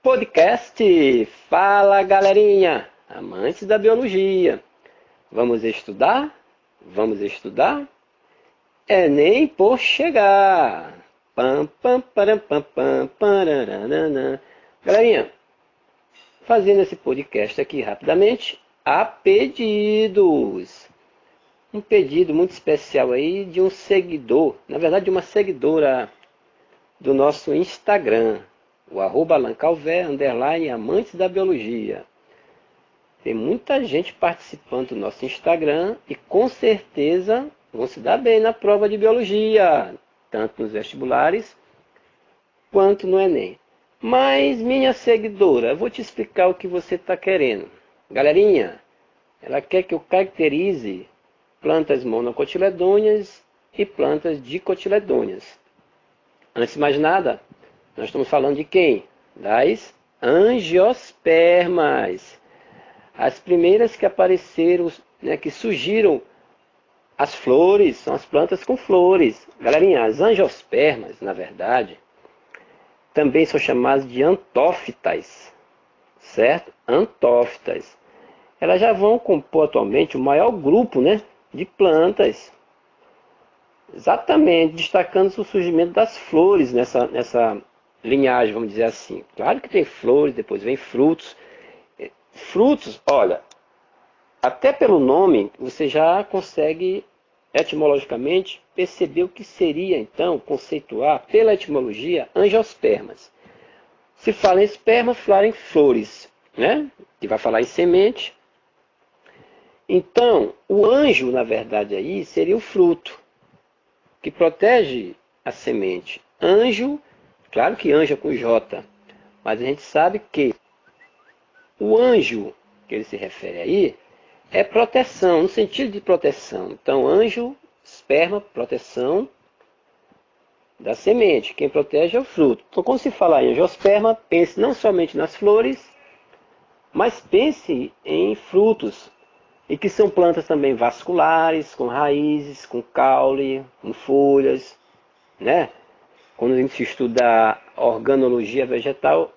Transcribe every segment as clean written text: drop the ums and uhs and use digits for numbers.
Podcast. Fala, galerinha, amantes da biologia. Vamos estudar? Vamos estudar? Enem por chegar. Pam, pam, param, pam, pam, pararanana. Galerinha, fazendo esse podcast aqui rapidamente, a pedidos. Um pedido muito especial aí de um seguidor, na verdade de uma seguidora do nosso Instagram, o @alancalvé, _amantes da biologia. Tem muita gente participando do nosso Instagram e com certeza vão se dar bem na prova de biologia, tanto nos vestibulares quanto no Enem. Mas, minha seguidora, eu vou te explicar o que você está querendo. Galerinha, ela quer que eu caracterize plantas monocotiledôneas e plantas dicotiledôneas. Antes de mais nada, nós estamos falando de quem? Das angiospermas. As primeiras que apareceram, que surgiram as flores, são as plantas com flores. Galerinha, as angiospermas, na verdade, também são chamadas de antófitas, certo? Antófitas. Elas já vão compor atualmente o maior grupo, de plantas. Exatamente, destacando o surgimento das flores nessa linhagem, vamos dizer assim. Claro que tem flores, depois vem frutos. Frutos, olha, até pelo nome você já consegue etimologicamente perceber o que seria, então, conceituar pela etimologia angiospermas. Se fala em esperma, fala em flores, que vai falar em semente. Então, o anjo, na verdade, aí seria o fruto, que protege a semente. Anjo, claro que anjo é com J, mas a gente sabe que o anjo que ele se refere aí é proteção, no sentido de proteção. Então, anjo, esperma, proteção da semente. Quem protege é o fruto. Então, quando se fala em angiosperma, pense não somente nas flores, mas pense em frutos. E que são plantas também vasculares, com raízes, com caule, com folhas, Quando a gente estuda organologia vegetal,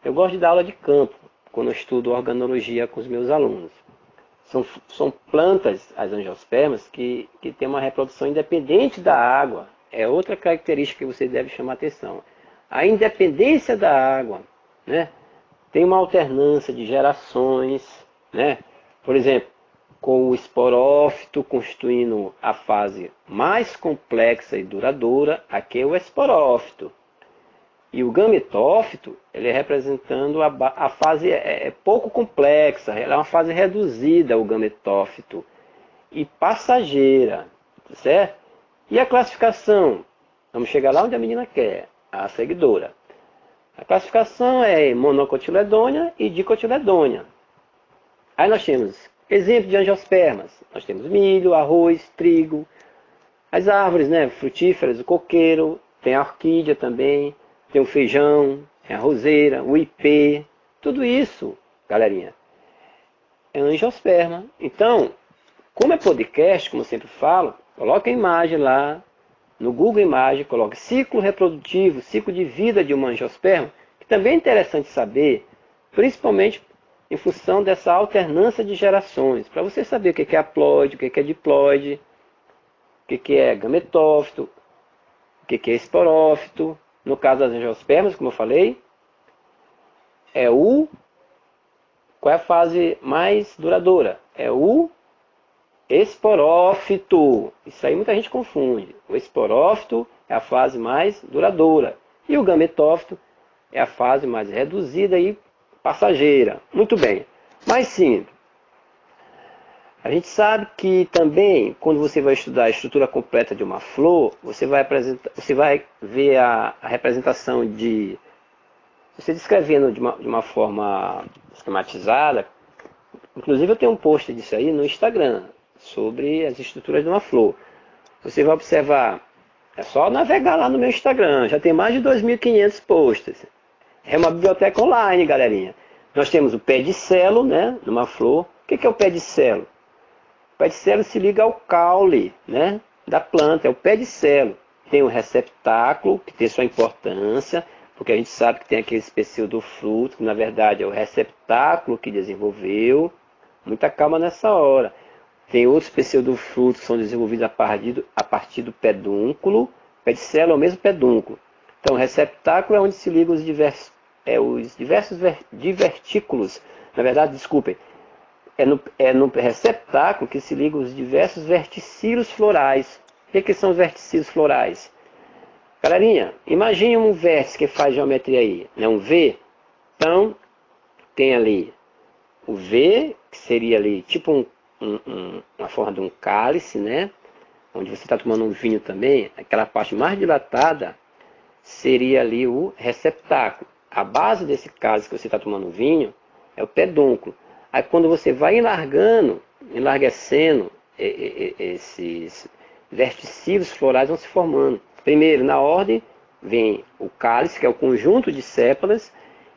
eu gosto de dar aula de campo, quando eu estudo organologia com os meus alunos. São plantas, as angiospermas, que têm uma reprodução independente da água. É outra característica que você deve chamar atenção. A independência da água, tem uma alternância de gerações, Por exemplo, com o esporófito constituindo a fase mais complexa e duradoura, aqui é o esporófito. E o gametófito, ele é representando a fase pouco complexa, ela é uma fase reduzida, o gametófito, e passageira, certo? E a classificação? Vamos chegar lá onde a menina quer, a seguidora. A classificação é monocotiledônea e dicotiledônea. Aí nós temos exemplo de angiospermas. Nós temos milho, arroz, trigo, as árvores frutíferas, o coqueiro, tem a orquídea também, tem o feijão, tem a roseira, o ipê, tudo isso, galerinha, é angiosperma. Então, como é podcast, como eu sempre falo, coloque a imagem lá no Google Imagem, coloque ciclo reprodutivo, ciclo de vida de uma angiosperma, que também é interessante saber, principalmente em função dessa alternância de gerações, para você saber o que é haploide, o que é diploide, o que é gametófito, o que é esporófito. No caso das angiospermas, como eu falei, qual é a fase mais duradoura? É o esporófito. Isso aí muita gente confunde. O esporófito é a fase mais duradoura. E o gametófito é a fase mais reduzida e passageira. Muito bem. Mas sim, a gente sabe que também, quando você vai estudar a estrutura completa de uma flor, você vai ver a representação de... Você descrevendo de uma forma esquematizada. Inclusive eu tenho um post disso aí no Instagram, sobre as estruturas de uma flor. Você vai observar, é só navegar lá no meu Instagram, já tem mais de 2.500 posts. É uma biblioteca online, galerinha. Nós temos o pedicelo, numa flor. O que é o pedicelo? O pedicelo se liga ao caule, da planta, é o pedicelo. Tem o receptáculo, que tem sua importância, porque a gente sabe que tem aquele pecíolo do fruto, que na verdade é o receptáculo que desenvolveu. Muita calma nessa hora. Tem outros pecíolos do fruto que são desenvolvidos a partir do pedúnculo. Pedicelo é o mesmo pedúnculo. Então, o receptáculo é onde se ligam os diversos divertículos. Na verdade, desculpem, é no receptáculo que se ligam os diversos verticílios florais. O que são os verticílios florais? Galerinha, imagine um vértice que faz geometria aí, né? Um V. Então, tem ali o V, que seria ali tipo uma forma de um cálice, né? Onde você está tomando um vinho também. Aquela parte mais dilatada seria ali o receptáculo. A base desse cálice que você está tomando vinho é o pedúnculo. Aí quando você vai enlarguecendo, esses verticílios florais vão se formando. Primeiro, na ordem, vem o cálice, que é o conjunto de sépalas,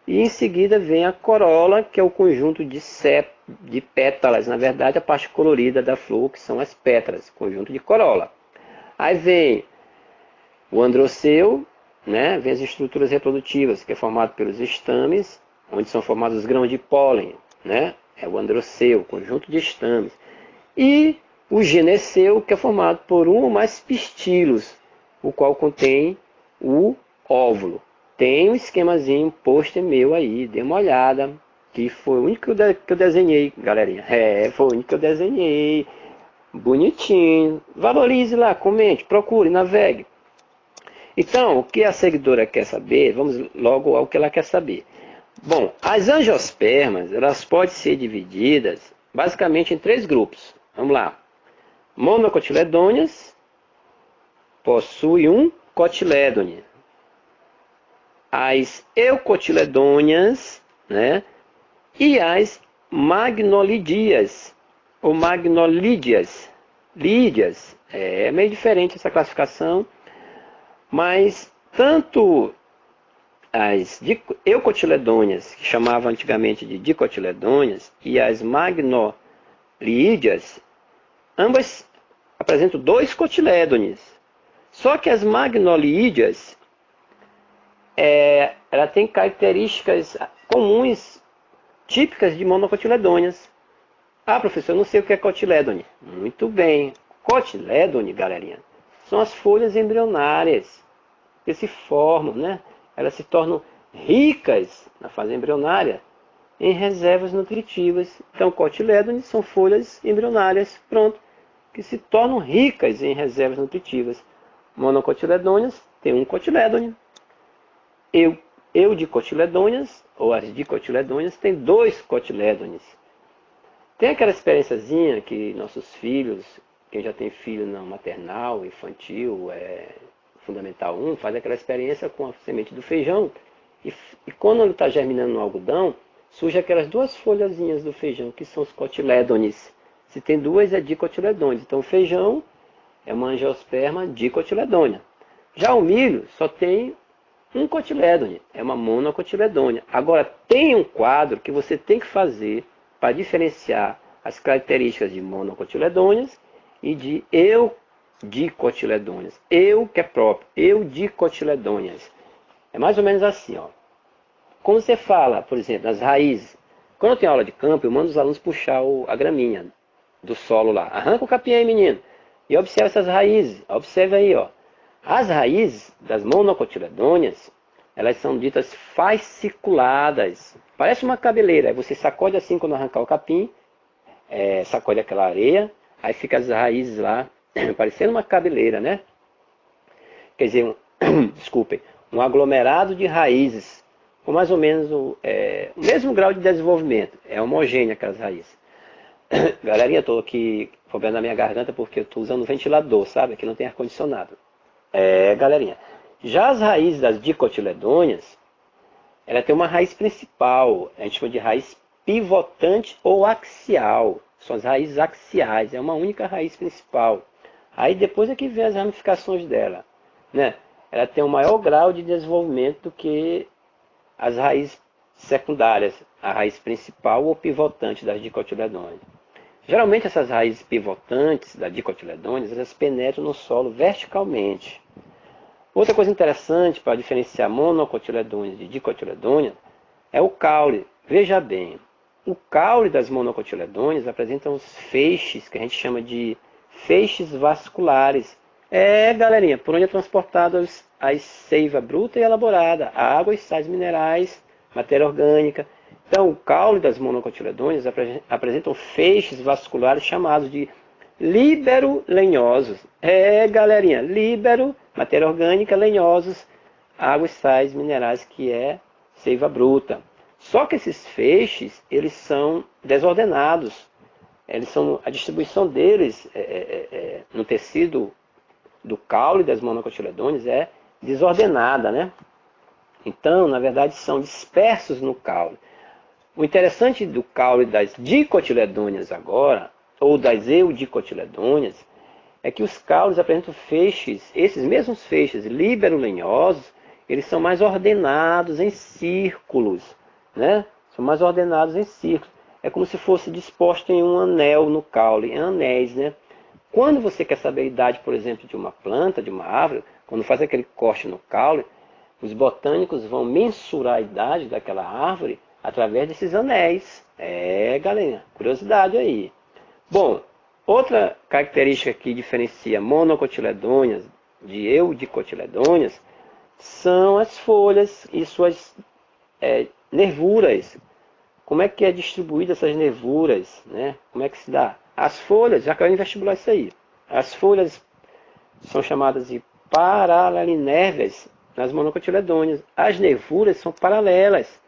e em seguida vem a corola, que é o conjunto de pétalas. Na verdade, a parte colorida da flor, que são as pétalas, conjunto de corola. Aí vem o androceu, né? Vem as estruturas reprodutivas, que é formado pelos estames, onde são formados os grãos de pólen, né? É o androceu, conjunto de estames. E o gineceu, que é formado por um ou mais pistilos, o qual contém o óvulo. Tem um esquemazinho, pôster meu aí, dê uma olhada, que foi o único que eu desenhei, galerinha. Foi o único que eu desenhei. Bonitinho. Valorize lá, comente, procure, navegue. Então, o que a seguidora quer saber, vamos logo ao que ela quer saber. Bom, as angiospermas, elas podem ser divididas basicamente em 3 grupos. Vamos lá. Monocotiledôneas possui um cotilédone. As eucotiledôneas, né? E as magnolídeas, ou magnolídeas. Lídeas, é meio diferente essa classificação, mas tanto as eucotiledôneas, que chamavam antigamente de dicotiledôneas, e as magnolídeas, ambas apresentam 2 cotilédones. Só que as magnolídeas, ela tem características comuns, típicas de monocotiledôneas. Ah, professor, eu não sei o que é cotilédone. Muito bem. Cotilédone, galerinha, são as folhas embrionárias que se formam, né? Elas se tornam ricas na fase embrionária em reservas nutritivas. Então, cotilédones são folhas embrionárias, pronto, que se tornam ricas em reservas nutritivas. Monocotiledôneas tem um cotilédone. Eudicotiledôneas, ou as dicotiledôneas, tem 2 cotilédones. Tem aquela experiênciazinha que nossos filhos, quem já tem filho na maternal, infantil, fundamental 1, faz aquela experiência com a semente do feijão. E quando ele está germinando no algodão, surge aquelas 2 folhazinhas do feijão, que são os cotilédones. Se tem 2, é dicotiledôneas. Então o feijão é uma angiosperma dicotiledônea. Já o milho só tem um cotilédone, é uma monocotiledônea. Agora, tem um quadro que você tem que fazer para diferenciar as características de monocotiledôneas e de eudicotiledôneas. Que é próprio, eudicotiledôneas. É mais ou menos assim, ó. Como você fala, por exemplo, nas raízes. Quando eu tenho aula de campo, eu mando os alunos puxar a graminha do solo lá. Arranca o capim aí, menino. E observe essas raízes. Observe aí, ó. As raízes das monocotiledôneas, elas são ditas fasciculadas. Parece uma cabeleira. Aí você sacode assim quando arrancar o capim, sacode aquela areia, aí fica as raízes lá, parecendo uma cabeleira, né? Quer dizer, desculpem, um aglomerado de raízes, com mais ou menos o mesmo grau de desenvolvimento. É homogênea aquelas raízes. Galerinha, estou aqui problema na minha garganta porque eu estou usando um ventilador, sabe? Aqui não tem ar-condicionado. Galerinha. Já as raízes das dicotiledôneas, ela tem uma raiz principal, a gente chama de raiz pivotante ou axial. São as raízes axiais, é uma única raiz principal. Aí depois é que vem as ramificações dela, né? Ela tem um maior grau de desenvolvimento do que as raízes secundárias, a raiz principal ou pivotante das dicotiledôneas. Geralmente essas raízes pivotantes das dicotiledôneas, elas penetram no solo verticalmente. Outra coisa interessante para diferenciar monocotiledôneas de dicotiledôneas é o caule. Veja bem, o caule das monocotiledôneas apresenta os feixes, que a gente chama de feixes vasculares. Galerinha, por onde é transportada a seiva bruta e elaborada, a água e sais minerais, matéria orgânica. Então, o caule das monocotiledôneas apresentam feixes vasculares chamados de líbero-lenhosos. Galerinha, líbero, matéria orgânica, lenhosos, água e sais minerais, que é seiva bruta. Só que esses feixes, eles são desordenados. A distribuição deles no tecido do caule das monocotiledôneas é desordenada, né? Então, na verdade, são dispersos no caule. O interessante do caule das dicotiledôneas agora, ou das eudicotiledôneas, é que os caules apresentam feixes, esses mesmos feixes líbero-lenhosos, eles são mais ordenados em círculos, né? São mais ordenados em círculos. É como se fosse disposto em um anel no caule, em anéis, né? Quando você quer saber a idade, por exemplo, de uma planta, de uma árvore, quando faz aquele corte no caule, os botânicos vão mensurar a idade daquela árvore através desses anéis. Galera, curiosidade aí. Bom, outra característica que diferencia monocotiledôneas de eudicotiledôneas são as folhas e suas nervuras. Como é que é distribuída essas nervuras, né? Como é que se dá? As folhas, já caiu em vestibular isso aí. As folhas são chamadas de paralelinérveas nas monocotiledôneas. As nervuras são paralelas.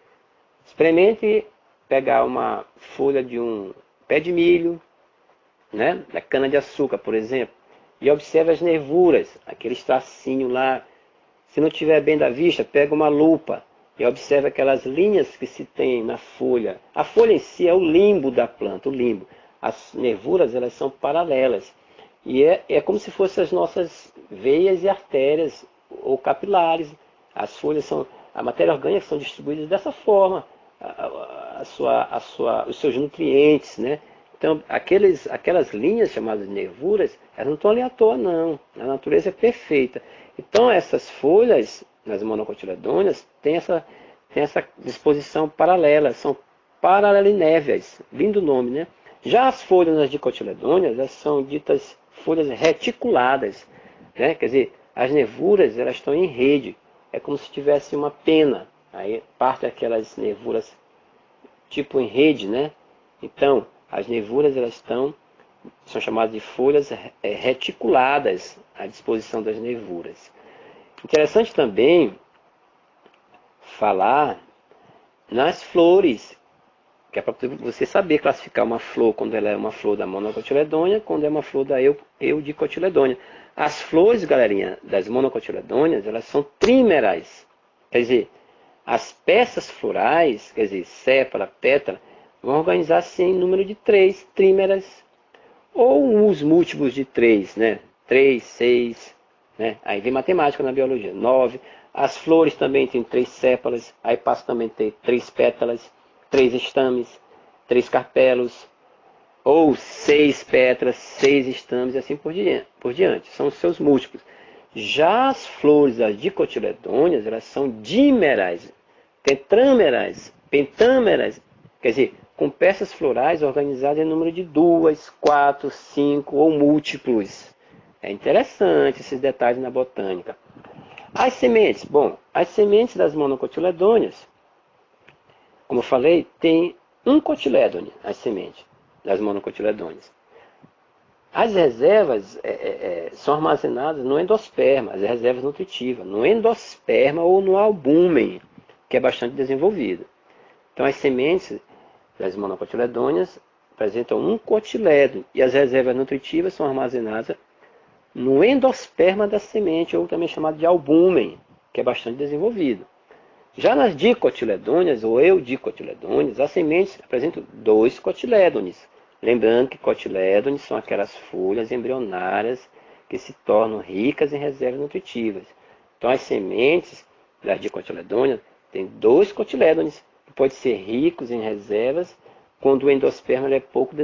Experimente pegar uma folha de um pé de milho, né? Da cana-de-açúcar, por exemplo, e observe as nervuras, aqueles tracinhos lá. Se não tiver bem da vista, pega uma lupa e observe aquelas linhas que se tem na folha. A folha em si é o limbo da planta, o limbo. As nervuras, elas são paralelas. E é como se fossem as nossas veias e artérias ou capilares. As folhas são, a matéria orgânica são distribuídas dessa forma, os seus nutrientes, né? Então, aquelas linhas chamadas de nervuras, elas não estão ali à toa, não. A natureza é perfeita. Então, essas folhas, nas monocotiledôneas, têm essa disposição paralela, são paralelinéveas. Lindo nome, né? Já as folhas nas dicotiledôneas, elas são ditas folhas reticuladas, né? Quer dizer, as nervuras, elas estão em rede. É como se tivesse uma pena. Aí parte daquelas nervuras tipo em rede, né? Então, as nervuras, elas são chamadas de folhas reticuladas, à disposição das nervuras. Interessante também falar nas flores, que é para você saber classificar uma flor quando ela é uma flor da monocotiledônea, quando é uma flor da eudicotiledônea. As flores, galerinha, das monocotiledôneas, elas são trímeras. Quer dizer, as peças florais, quer dizer, sépala, pétala, vão organizar-se em número de 3 trímeras, ou os múltiplos de 3, né? 3, 6, né? Aí vem matemática na biologia, 9. As flores também têm 3 sépalas, aí passa também a ter 3 pétalas, 3 estames, 3 carpelos, ou 6 pétalas, 6 estames, e assim por diante. São os seus múltiplos. Já as flores das dicotiledôneas, elas são dímeras, tetrâmeras, pentâmeras, quer dizer, com peças florais organizadas em número de 2, 4, 5 ou múltiplos. É interessante esses detalhes na botânica. As sementes. Bom, as sementes das monocotiledôneas, como eu falei, tem um cotilédone, as sementes das monocotiledôneas. As reservas são armazenadas no endosperma, as reservas nutritivas, no endosperma ou no albúmen, que é bastante desenvolvido. Então, as sementes das monocotiledôneas apresentam um cotilédone e as reservas nutritivas são armazenadas no endosperma da semente, ou também chamado de albúmen, que é bastante desenvolvido. Já nas dicotiledôneas ou eudicotiledôneas, as sementes apresentam 2 cotilédones. Lembrando que cotilédones são aquelas folhas embrionárias que se tornam ricas em reservas nutritivas. Então, as sementes das dicotiledôneas têm 2 cotilédones, que podem ser ricos em reservas quando o endosperma é pouco